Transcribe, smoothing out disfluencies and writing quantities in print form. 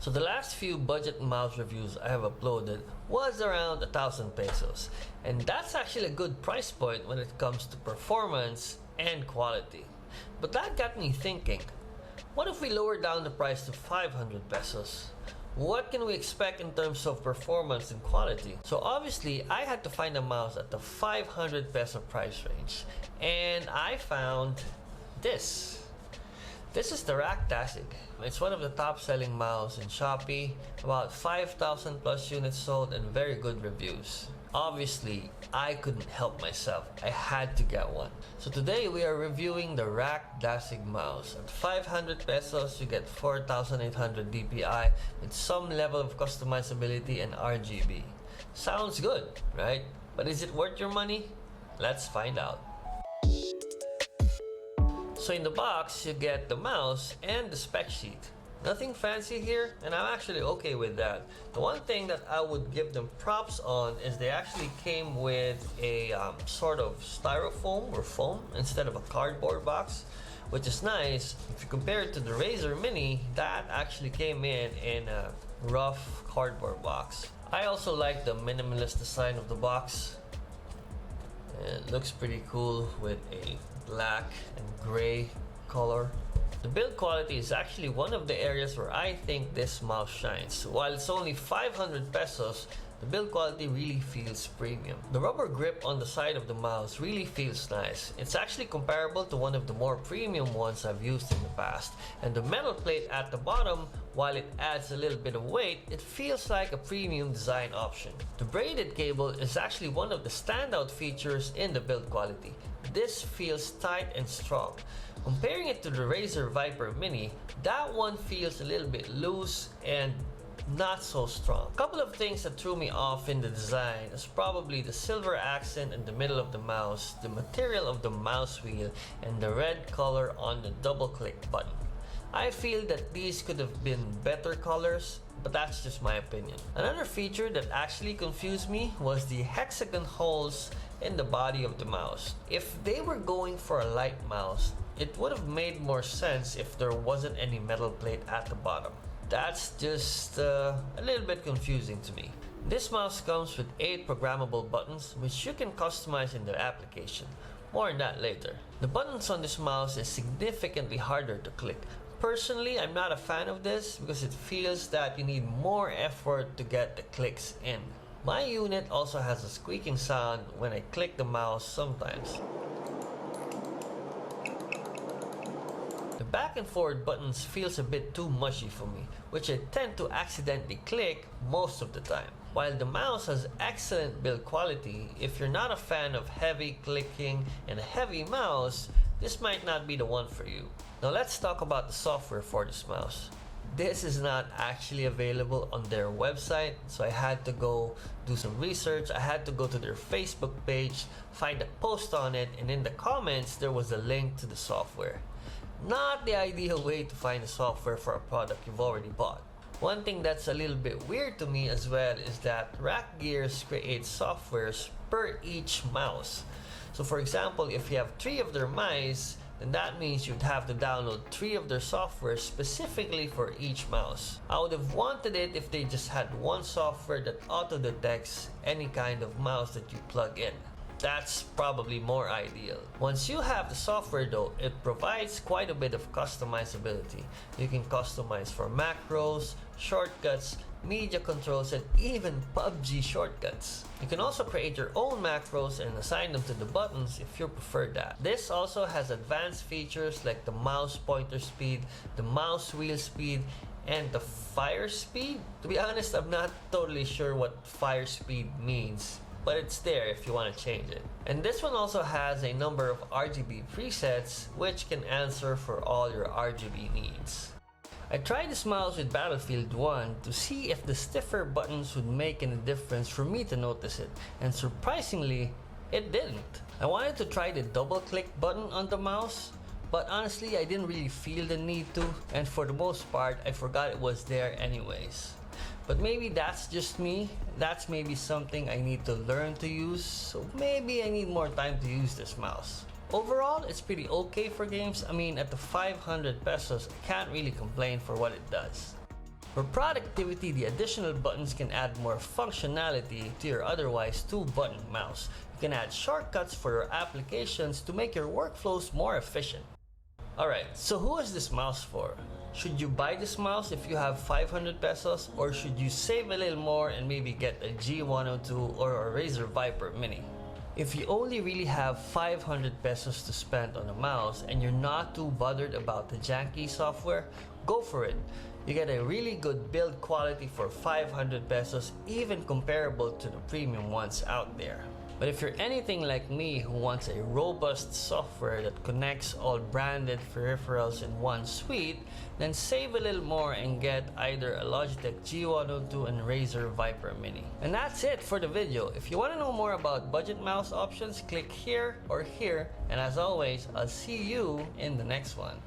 So the last few budget mouse reviews I have uploaded was around 1,000 pesos. And that's actually a good price point when it comes to performance and quality. But that got me thinking, what if we lower down the price to 500 pesos? What can we expect in terms of performance and quality? So obviously, I had to find a mouse at the 500 peso price range. And I found this. This is the Rakk Dasig. It's one of the top selling mouse in Shopee. About 5,000 plus units sold and very good reviews. Obviously, I couldn't help myself. I had to get one. So today we are reviewing the Rakk Dasig mouse. At 500 pesos, you get 4,800 DPI with some level of customizability and RGB. Sounds good, right? But is it worth your money? Let's find out. So in the box, you get the mouse and the spec sheet. Nothing fancy here, and I'm actually okay with that. The one thing that I would give them props on is they actually came with a sort of styrofoam or foam instead of a cardboard box, which is nice. If you compare it to the Razer Mini, that actually came in a rough cardboard box. I also like the minimalist design of the box. It looks pretty cool with a black and gray color. The build quality is actually one of the areas where I think this mouse shines. While it's only 500 pesos, the build quality really feels premium. The rubber grip on the side of the mouse really feels nice. It's actually comparable to one of the more premium ones I've used in the past. And the metal plate at the bottom, while it adds a little bit of weight, it feels like a premium design option. The braided cable is actually one of the standout features in the build quality. This feels tight and strong. Comparing it to the Razer Viper Mini, that one feels a little bit loose and not so strong. A couple of things that threw me off in the design is probably the silver accent in the middle of the mouse, the material of the mouse wheel, and the red color on the double click button. I feel that these could have been better colors, but that's just my opinion. Another feature that actually confused me was the hexagon holes in the body of the mouse. If they were going for a light mouse, it would have made more sense if there wasn't any metal plate at the bottom. That's just a little bit confusing to me. This mouse comes with 8 programmable buttons which you can customize in the application. More on that later. The buttons on this mouse is significantly harder to click. Personally, I'm not a fan of this because it feels that you need more effort to get the clicks in. My unit also has a squeaking sound when I click the mouse sometimes. The back and forward buttons feels a bit too mushy for me, which I tend to accidentally click most of the time. While the mouse has excellent build quality, if you're not a fan of heavy clicking and a heavy mouse, this might not be the one for you. Now let's talk about the software for this mouse. This is not actually available on their website, so I had to go do some research. I had to go to their Facebook page, find a post on it, and in the comments there was a link to the software. Not the ideal way to find the software for a product you've already bought. One thing that's a little bit weird to me as well is that Rakk Gears creates softwares per each mouse. So for example, if you have 3 of their mice, then that means you'd have to download 3 of their software specifically for each mouse. I would have wanted it if they just had one software that auto-detects any kind of mouse that you plug in. That's probably more ideal. Once you have the software though, it provides quite a bit of customizability. You can customize for macros, shortcuts, media controls, and even PUBG shortcuts. You can also create your own macros and assign them to the buttons if you prefer that. This also has advanced features like the mouse pointer speed, the mouse wheel speed, and the fire speed. To be honest, I'm not totally sure what fire speed means, but it's there if you want to change it. And this one also has a number of RGB presets which can answer for all your RGB needs. I tried this mouse with Battlefield 1 to see if the stiffer buttons would make any difference for me to notice it, and surprisingly, it didn't. I wanted to try the double click button on the mouse, but honestly I didn't really feel the need to, and for the most part I forgot it was there anyways. But maybe that's just me. That's maybe something I need to learn to use, so maybe I need more time to use this mouse. Overall, it's pretty okay for games. I mean, at the 500 pesos, I can't really complain for what it does. For productivity, the additional buttons can add more functionality to your otherwise 2-button mouse. You can add shortcuts for your applications to make your workflows more efficient. Alright, so who is this mouse for? Should you buy this mouse if you have 500 pesos, or should you save a little more and maybe get a G102 or a Razer Viper Mini? If you only really have 500 pesos to spend on a mouse and you're not too bothered about the janky software, go for it. You get a really good build quality for 500 pesos, even comparable to the premium ones out there. But if you're anything like me who wants a robust software that connects all branded peripherals in one suite, then save a little more and get either a Logitech G102 and Razer Viper Mini. And that's it for the video. If you want to know more about budget mouse options, click here or here. And as always, I'll see you in the next one.